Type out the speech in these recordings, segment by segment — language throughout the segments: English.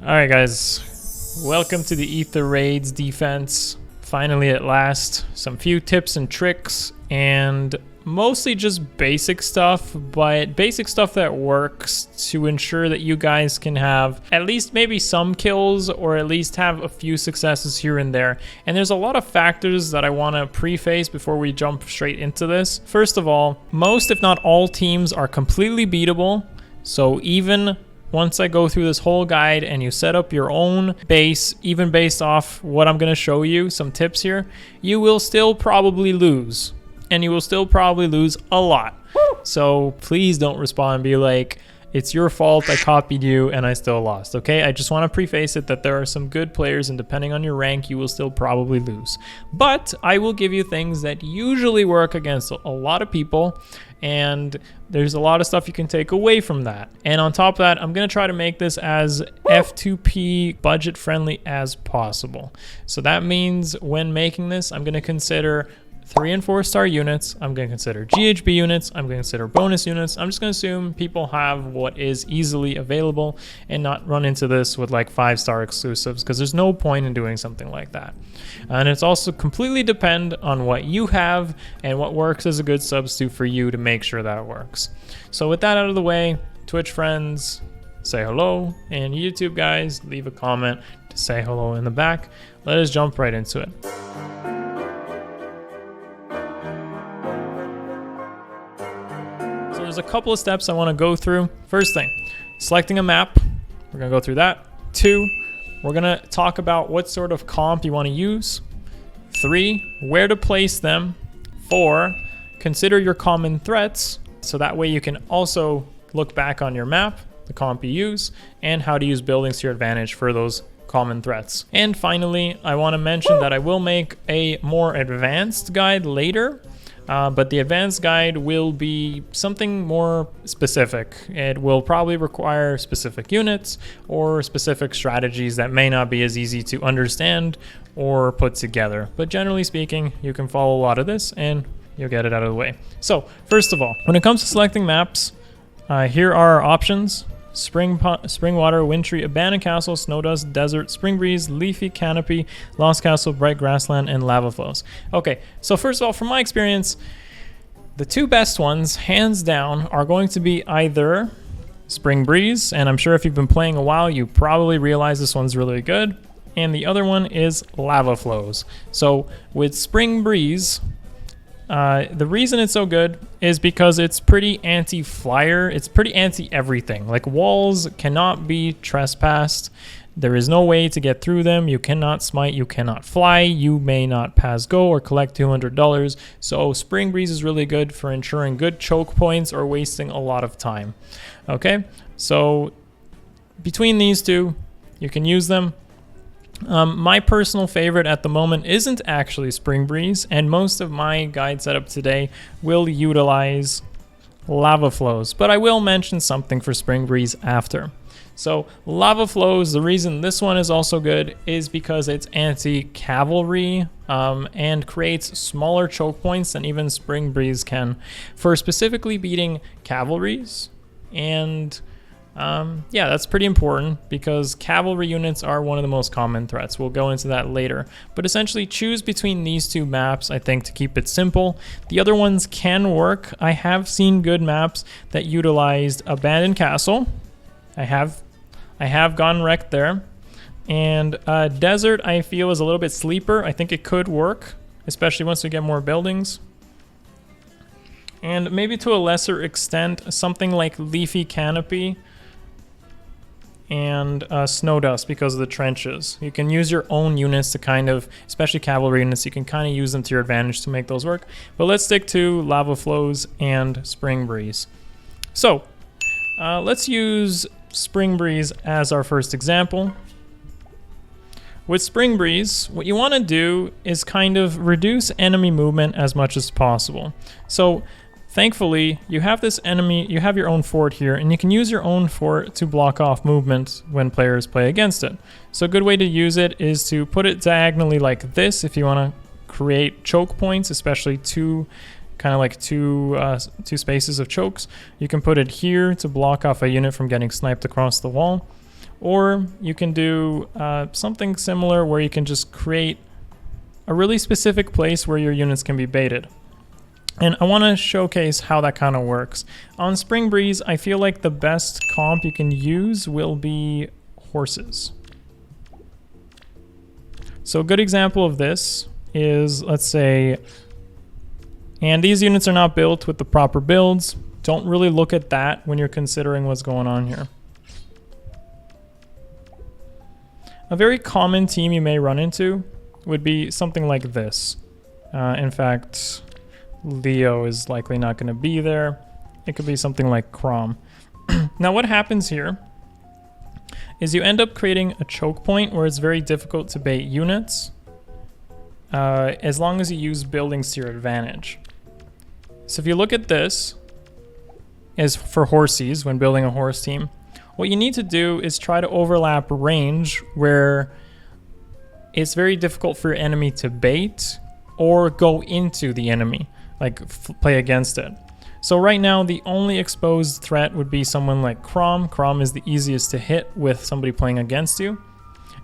Alright guys, welcome to the Aether Raid Defense. Finally at last, some few tips and tricks and mostly just basic stuff, but basic stuff that works to ensure that you guys can have at least maybe some kills or at least have a few successes here and there. And there's a lot of factors that I want to preface before we jump straight into this. First of all, most if not all teams are completely beatable, so even once I go through this whole guide and you set up your own base, even based off what I'm going to show you, some tips here, you will still probably lose. And you will still probably lose a lot. So please don't respond and be like, it's your fault, I copied you and I still lost, okay? I just want to preface it that there are some good players and depending on your rank, you will still probably lose. But I will give you things that usually work against a lot of people, and there's a lot of stuff you can take away from that. And on top of that, I'm going to try to make this as F2P budget friendly as possible. So that means when making this, I'm going to consider 3 and 4 star units, I'm going to consider GHB units, I'm going to consider bonus units. I'm just going to assume people have what is easily available and not run into this with like 5-star exclusives, because there's no point in doing something like that. And it's also completely depend on what you have and what works as a good substitute for you to make sure that works. So with that out of the way, Twitch friends, say hello, and YouTube guys, leave a comment to say hello in the back. Let us jump right into it. There's a couple of steps I want to go through. First thing, selecting a map. We're going to go through that. 2, we're going to talk about what sort of comp you want to use. 3, where to place them. 4, consider your common threats. So that way you can also look back on your map, the comp you use, and how to use buildings to your advantage for those common threats. And finally, I want to mention that I will make a more advanced guide later. But the advanced guide will be something more specific. It will probably require specific units or specific strategies that may not be as easy to understand or put together. But generally speaking, you can follow a lot of this and you'll get it out of the way. So first of all, when it comes to selecting maps, here are our options. Spring Water, Wintry, Abandoned Castle, Snow Dust, Desert, Spring Breeze, Leafy Canopy, Lost Castle, Bright Grassland, and Lava Flows. Okay, so first of all, from my experience, the 2 best ones, hands down, are going to be either Spring Breeze, and I'm sure if you've been playing a while, you probably realize this one's really good, and the other one is Lava Flows. So with Spring Breeze, the reason it's so good is because it's pretty anti-flyer. It's pretty anti-everything. Like, walls cannot be trespassed. There is no way to get through them. You cannot smite. You cannot fly. You may not pass go or collect $200. So Spring Breeze is really good for ensuring good choke points or wasting a lot of time. Okay, so between these 2, you can use them. My personal favorite at the moment isn't actually Spring Breeze, and most of my guide setup today will utilize Lava Flows, but I will mention something for Spring Breeze after. So Lava Flows, the reason this one is also good is because it's anti-cavalry and creates smaller choke points than even Spring Breeze can for specifically beating cavalries. And yeah, that's pretty important because cavalry units are one of the most common threats. We'll go into that later. But essentially, choose between these 2 maps, I think, to keep it simple. The other ones can work. I have seen good maps that utilized Abandoned Castle. I have gone wrecked there. And Desert, I feel, is a little bit sleeper. I think it could work, especially once we get more buildings. And maybe to a lesser extent, something like Leafy Canopy and Snow Dust because of the trenches. You can use your own units to kind of, especially cavalry units, you can kind of use them to your advantage to make those work. But let's stick to Lava Flows and Spring Breeze. So let's use Spring Breeze as our first example. With Spring Breeze, what you want to do is kind of reduce enemy movement as much as possible. So thankfully, you have this enemy, you have your own fort here, and you can use your own fort to block off movement when players play against it. So a good way to use it is to put it diagonally like this if you want to create choke points, especially 2 kind of like two spaces of chokes. You can put it here to block off a unit from getting sniped across the wall. Or you can do something similar where you can just create a really specific place where your units can be baited. And I want to showcase how that kind of works. On Spring Breeze, I feel like the best comp you can use will be horses. So a good example of this is, let's say, and these units are not built with the proper builds. Don't really look at that when you're considering what's going on here. A very common team you may run into would be something like this. In fact, Leo is likely not going to be there. It could be something like Crom. Now what happens here is you end up creating a choke point where it's very difficult to bait units as long as you use buildings to your advantage. So if you look at this, as for horses, when building a horse team, what you need to do is try to overlap range where it's very difficult for your enemy to bait or go into the enemy, like play against it. So right now, the only exposed threat would be someone like Crom. Crom is the easiest to hit with somebody playing against you.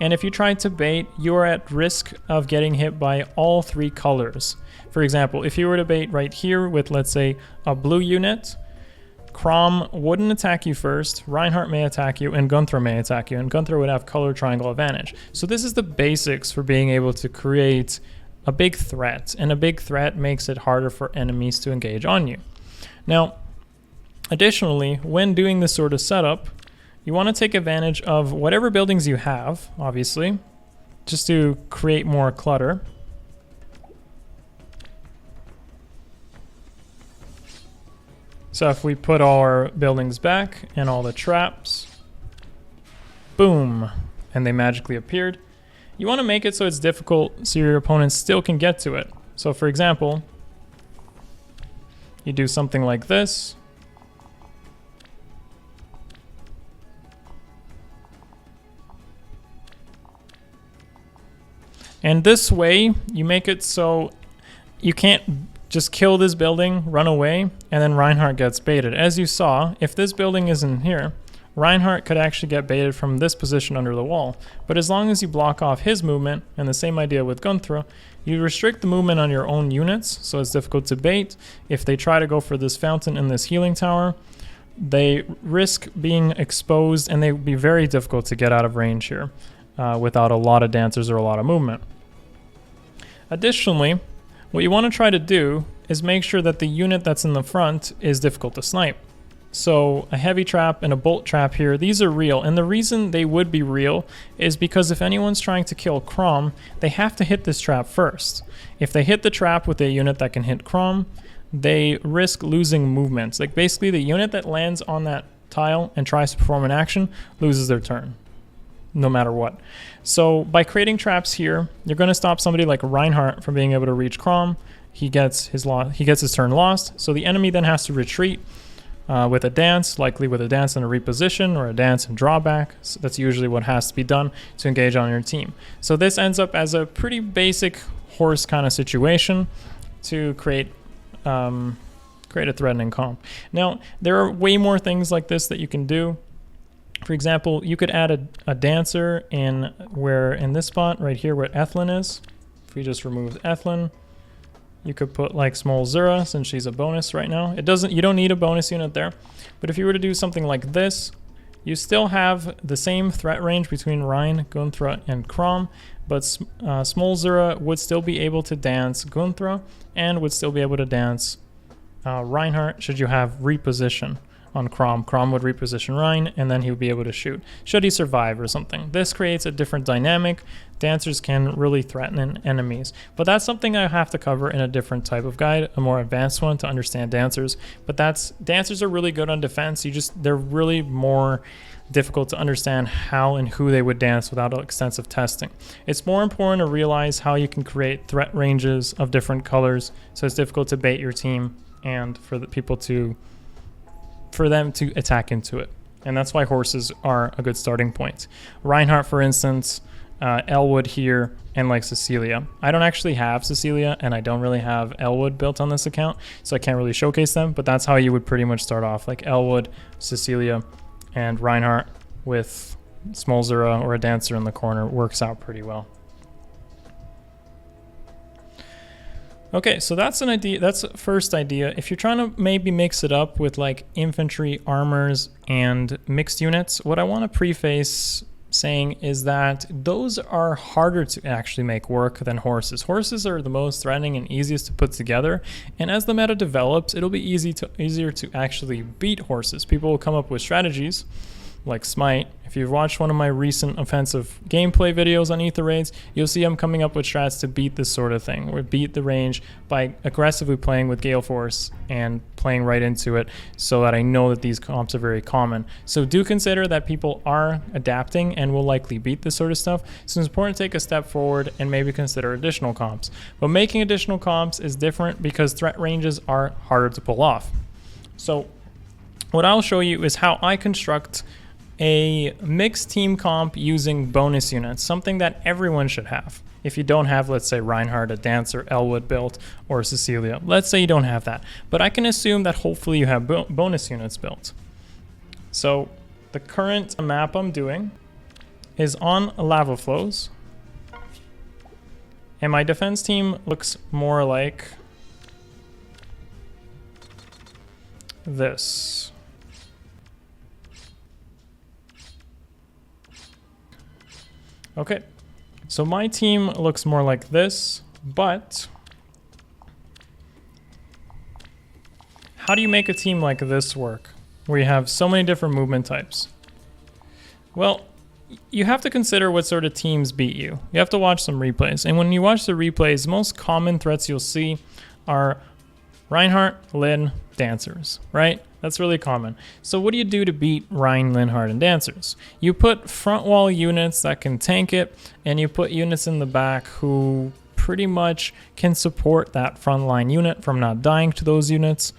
And if you try to bait, you're at risk of getting hit by all three colors. For example, if you were to bait right here with, let's say, a blue unit, Crom wouldn't attack you first, Reinhardt may attack you, and Gunther may attack you, and Gunther would have color triangle advantage. So this is the basics for being able to create a big threat, and a big threat makes it harder for enemies to engage on you. Now, additionally, when doing this sort of setup, you want to take advantage of whatever buildings you have, obviously, just to create more clutter. So if we put all our buildings back and all the traps, boom, and they magically appeared. You want to make it so it's difficult so your opponents still can get to it. So for example, you do something like this. And this way, you make it so you can't just kill this building, run away, and then Reinhardt gets baited. As you saw, if this building isn't here, Reinhardt could actually get baited from this position under the wall. But as long as you block off his movement, and the same idea with Gunther, you restrict the movement on your own units, so it's difficult to bait. If they try to go for this fountain and this healing tower, they risk being exposed, and they would be very difficult to get out of range here without a lot of dancers or a lot of movement. Additionally, what you want to try to do is make sure that the unit that's in the front is difficult to snipe. So a heavy trap and a bolt trap here, these are real. And the reason they would be real is because if anyone's trying to kill Crom, they have to hit this trap first. If they hit the trap with a unit that can hit Crom, they risk losing movements. Like basically the unit that lands on that tile and tries to perform an action loses their turn, no matter what. So by creating traps here, you're going to stop somebody like Reinhardt from being able to reach Crom. He gets his turn lost. So the enemy then has to retreat with a dance, likely with a dance and a reposition or a dance and drawback. So that's usually what has to be done to engage on your team. So this ends up as a pretty basic horse kind of situation to create a threatening comp. Now, there are way more things like this that you can do. For example, you could add a dancer in this spot right here where Ethlin is. If we just remove Ethlin, you could put like Small Zura since she's a bonus right now. You don't need a bonus unit there. But if you were to do something like this, you still have the same threat range between Rein, Gunther, and Crom, but Small Zura would still be able to dance Gunther and would still be able to dance Reinhardt should you have reposition on Crom. Crom would reposition Rein, and then he would be able to shoot, should he survive or something. This creates a different dynamic. Dancers can really threaten enemies. But that's something I have to cover in a different type of guide, a more advanced one to understand dancers. But dancers are really good on defense. They're really more difficult to understand how and who they would dance without extensive testing. It's more important to realize how you can create threat ranges of different colors, so it's difficult to bait your team and for them to attack into it. And that's why horses are a good starting point. Reinhardt, for instance, Elwood here, and like Cecilia. I don't actually have Cecilia, and I don't really have Elwood built on this account, so I can't really showcase them, but that's how you would pretty much start off, like Elwood, Cecilia, and Reinhardt with small Zura or a dancer in the corner works out pretty well. Okay, so that's an idea. That's the first idea. If you're trying to maybe mix it up with like infantry, armors, and mixed units, what I want to preface saying is that those are harder to actually make work than horses. Horses are the most threatening and easiest to put together, and as the meta develops, it'll be easier to actually beat horses. People will come up with strategies like Smite. If you've watched one of my recent offensive gameplay videos on Aether Raids, you'll see I'm coming up with strats to beat this sort of thing, or beat the range by aggressively playing with Gale Force and playing right into it, so that I know that these comps are very common. So do consider that people are adapting and will likely beat this sort of stuff, so it's important to take a step forward and maybe consider additional comps. But making additional comps is different because threat ranges are harder to pull off. So what I'll show you is how I construct a mixed team comp using bonus units, something that everyone should have. If you don't have, let's say, Reinhardt, a Dancer, Elwood built, or Cecilia. Let's say you don't have that. But I can assume that hopefully you have bonus units built. So the current map I'm doing is on lava flows. And my defense team looks more like this. Okay, so my team looks more like this, but how do you make a team like this work, where you have so many different movement types? Well, you have to consider what sort of teams beat you. You have to watch some replays, and when you watch the replays, the most common threats you'll see are Reinhardt, Lin, Dancers, right? That's really common. So what do you do to beat Rein, Linhardt, and Dancers? You put front wall units that can tank it, and you put units in the back who pretty much can support that frontline unit from not dying to those units,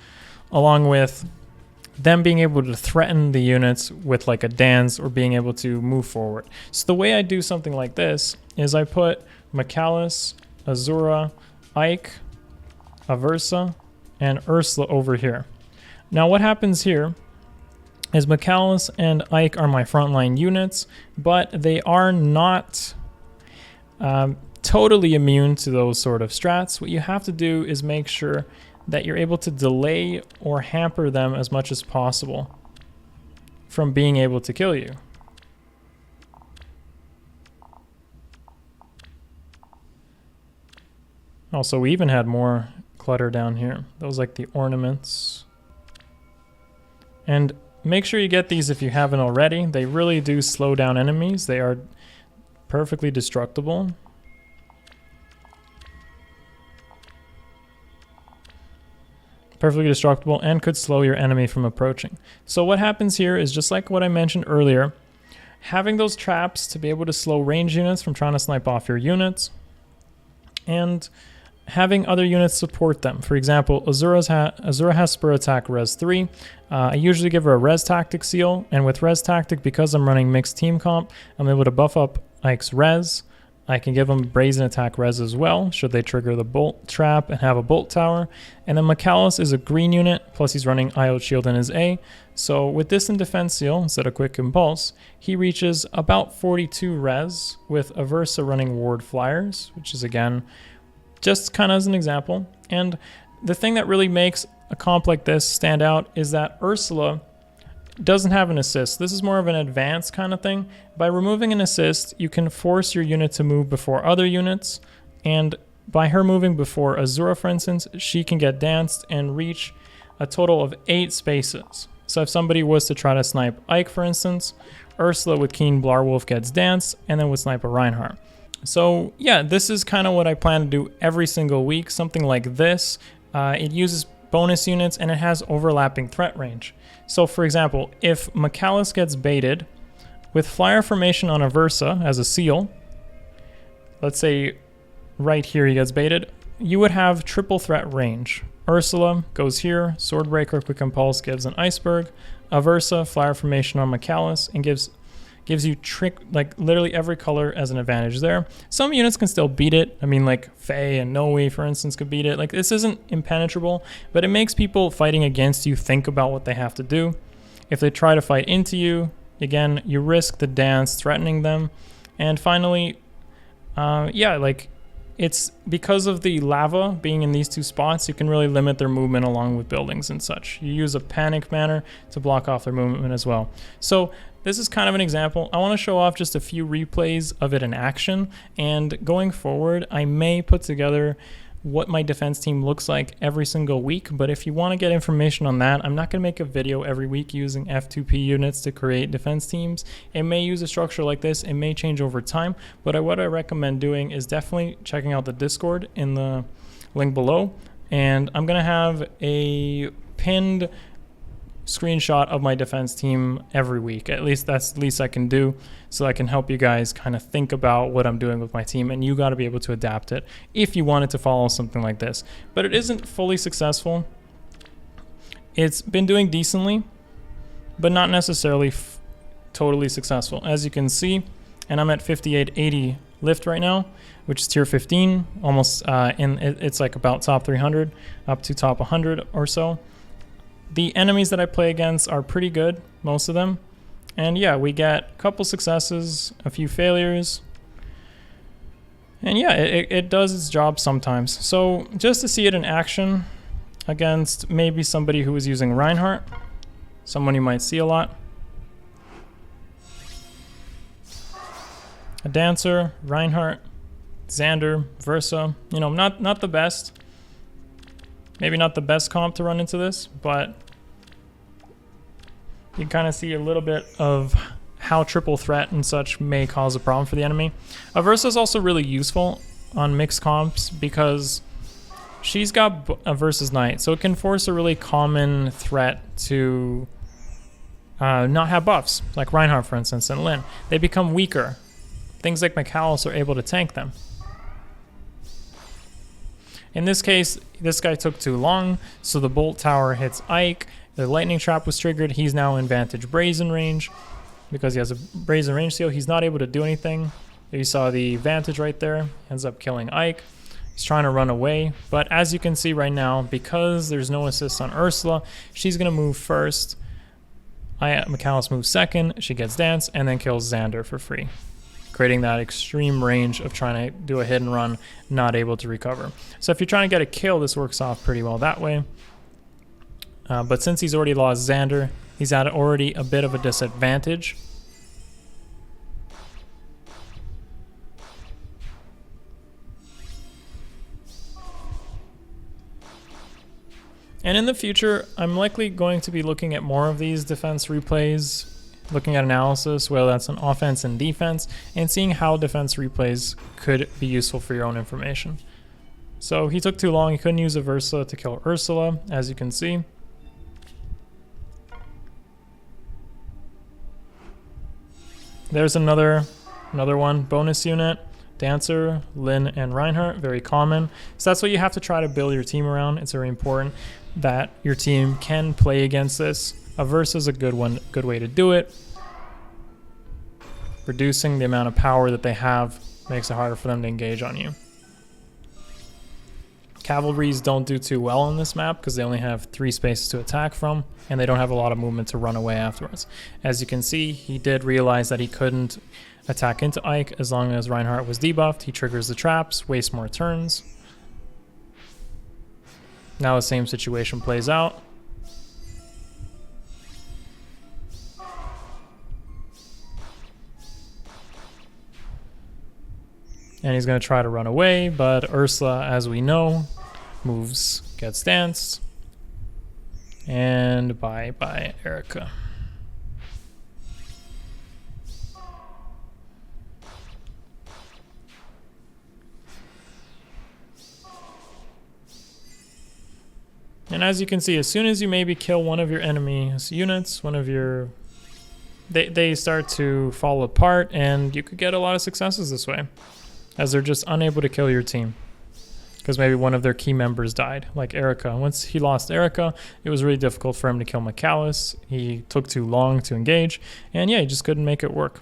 along with them being able to threaten the units with like a dance or being able to move forward. So the way I do something like this is I put Akariss, Azura, Ike, Aversa, and Ursula over here. Now what happens here is Akariss and Ike are my frontline units, but they are not totally immune to those sort of strats. What you have to do is make sure that you're able to delay or hamper them as much as possible from being able to kill you. Also, we even had more clutter down here. Those like the ornaments. And make sure you get these if you haven't already. They really do slow down enemies. They are perfectly destructible. Perfectly destructible and could slow your enemy from approaching. So what happens here is just like what I mentioned earlier, having those traps to be able to slow range units from trying to snipe off your units, and having other units support them. For example, Azura has Spur Attack Res 3. I usually give her a Res Tactic seal, and with Res Tactic, because I'm running mixed team comp, I'm able to buff up Ike's Res. I can give them Brazen Attack Res as well, should they trigger the Bolt Trap and have a Bolt Tower. And then Akariss is a green unit, plus he's running IO Shield in his A. So with Distant Defense Seal, instead of Quick Impulse, he reaches about 42 Res, with Aversa running Ward Flyers, which is again, just kind of as an example. And the thing that really makes a comp like this stand out is that Ursula doesn't have an assist. This is more of an advanced kind of thing. By removing an assist, you can force your unit to move before other units, and by her moving before Azura, for instance, she can get danced and reach a total of 8 spaces. So if somebody was to try to snipe Ike, for instance, Ursula with Keen Blarwolf gets danced, and then would snipe a Reinhardt. So yeah, this is kind of what I plan to do every single week, something like this. It uses bonus units and it has overlapping threat range. So for example, if Akariss gets baited with Flyer Formation on Aversa as a seal, let's say right here he gets baited, you would have triple threat range. Ursula goes here, Swordbreaker, Quick Impulse gives an Iceberg, Aversa, Flyer Formation on Akariss, and gives you like literally every color as an advantage there. Some units can still beat it. I mean, like Faye and Noe, for instance, could beat it. Like, this isn't impenetrable, but it makes people fighting against you think about what they have to do. If they try to fight into you, again, you risk the dance threatening them. And finally, yeah, like it's because of the lava being in these two spots, you can really limit their movement along with buildings and such. You use a panic manner to block off their movement as well. So this is kind of an example. I want to show off just a few replays of it in action, and going forward, I may put together what my defense team looks like every single week. But if you want to get information on that, I'm not going to make a video every week using F2P units to create defense teams. It may use a structure like this. It may change over time, but what I recommend doing is definitely checking out the Discord in the link below. And I'm going to have a pinned screenshot of my defense team every week. At least that's the least I can do, so I can help you guys kind of think about what I'm doing with my team, and you got to be able to adapt it if you wanted to follow something like this. But it isn't fully successful. It's been doing decently, but not necessarily totally successful. As you can see, and I'm at 5880 lift right now, which is tier 15, almost it's like about top 300 up to top 100 or so. The enemies that I play against are pretty good, most of them. And yeah, we get a couple successes, a few failures. And yeah, it does its job sometimes. So just to see it in action against maybe somebody who is using Reinhardt, someone you might see a lot. A Dancer, Reinhardt, Xander, Versa. You know, not the best. Maybe not the best comp to run into this, but you kind of see a little bit of how triple threat and such may cause a problem for the enemy. Aversa is also really useful on mixed comps because she's got a Versus Knight, so it can force a really common threat to not have buffs, like Reinhardt, for instance, and Lynn. They become weaker. Things like Akariss are able to tank them. In this case, this guy took too long, so the bolt tower hits Ike. The lightning trap was triggered. He's now in Vantage Brazen range. Because he has a Brazen range seal, he's not able to do anything. You saw the Vantage right there. Ends up killing Ike. He's trying to run away. But as you can see right now, because there's no assist on Ursula, she's going to move first. Akariss moves second. She gets Dance and then kills Xander for free, creating that extreme range of trying to do a hit and run, not able to recover. So if you're trying to get a kill, this works off pretty well that way. But since he's already lost Xander, he's at already a bit of a disadvantage. And in the future, I'm likely going to be looking at more of these defense replays, looking at analysis, whether that's an offense and defense, and seeing how defense replays could be useful for your own information. So he took too long. He couldn't use a Versa to kill Ursula, as you can see. There's another one, bonus unit, Dancer, Lynn, and Reinhardt, very common. So that's what you have to try to build your team around. It's very important that your team can play against this. A Versa is a good way to do it. Reducing the amount of power that they have makes it harder for them to engage on you. Cavalries don't do too well on this map because they only have 3 spaces to attack from, and they don't have a lot of movement to run away afterwards. As you can see, he did realize that he couldn't attack into Ike as long as Reinhardt was debuffed. He triggers the traps, wastes more turns. Now the same situation plays out. And he's going to try to run away, but Ursula, as we know, moves, gets danced. And bye-bye, Erica. And as you can see, as soon as you maybe kill one of your enemy's units, they start to fall apart, and you could get a lot of successes this way, as they're just unable to kill your team because maybe one of their key members died, like Erica. Once he lost Erica, it was really difficult for him to kill Akariss. He took too long to engage, and yeah, he just couldn't make it work.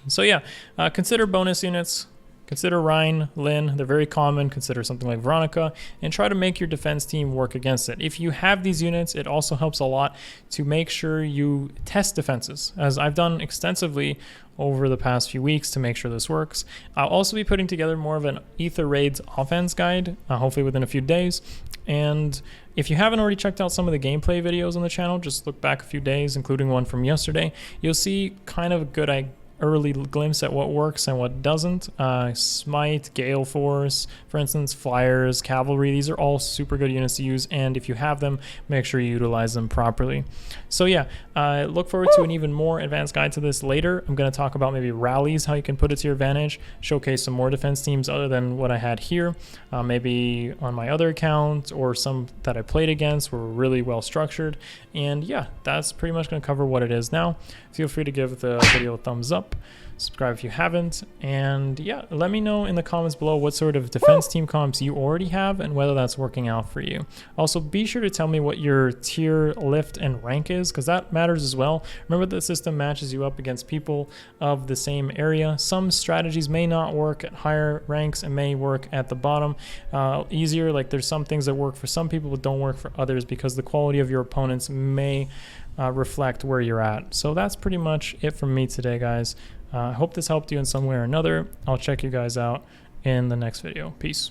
So yeah, consider bonus units. consider Rhine, Lynn, they're very common. Consider something like Veronica, and try to make your defense team work against it. If you have these units, it also helps a lot to make sure you test defenses, as I've done extensively over the past few weeks to make sure this works. I'll also be putting together more of an Aether Raids offense guide, hopefully within a few days. And if you haven't already checked out some of the gameplay videos on the channel, just look back a few days, including one from yesterday. You'll see kind of a good early glimpse at what works and what doesn't. Smite, Gale Force, for instance, Flyers, Cavalry, these are all super good units to use, and if you have them, make sure you utilize them properly. So yeah, look forward to an even more advanced guide to this later. I'm going to talk about maybe rallies, how you can put it to your advantage, showcase some more defense teams other than what I had here, maybe on my other account, or some that I played against were really well structured. And yeah, that's pretty much going to cover what it is now. Feel free to give the video a thumbs up, subscribe if you haven't, and yeah, let me know in the comments below what sort of defense team comps you already have and whether that's working out for you. Also, be sure to tell me what your tier, lift, and rank is, because that matters as well. Remember, the system matches you up against people of the same area. Some strategies may not work at higher ranks and may work at the bottom easier. Like, there's some things that work for some people but don't work for others, because the quality of your opponents may reflect where you're at. So that's pretty much it from me today, guys. I hope this helped you in some way or another. I'll check you guys out in the next video. Peace.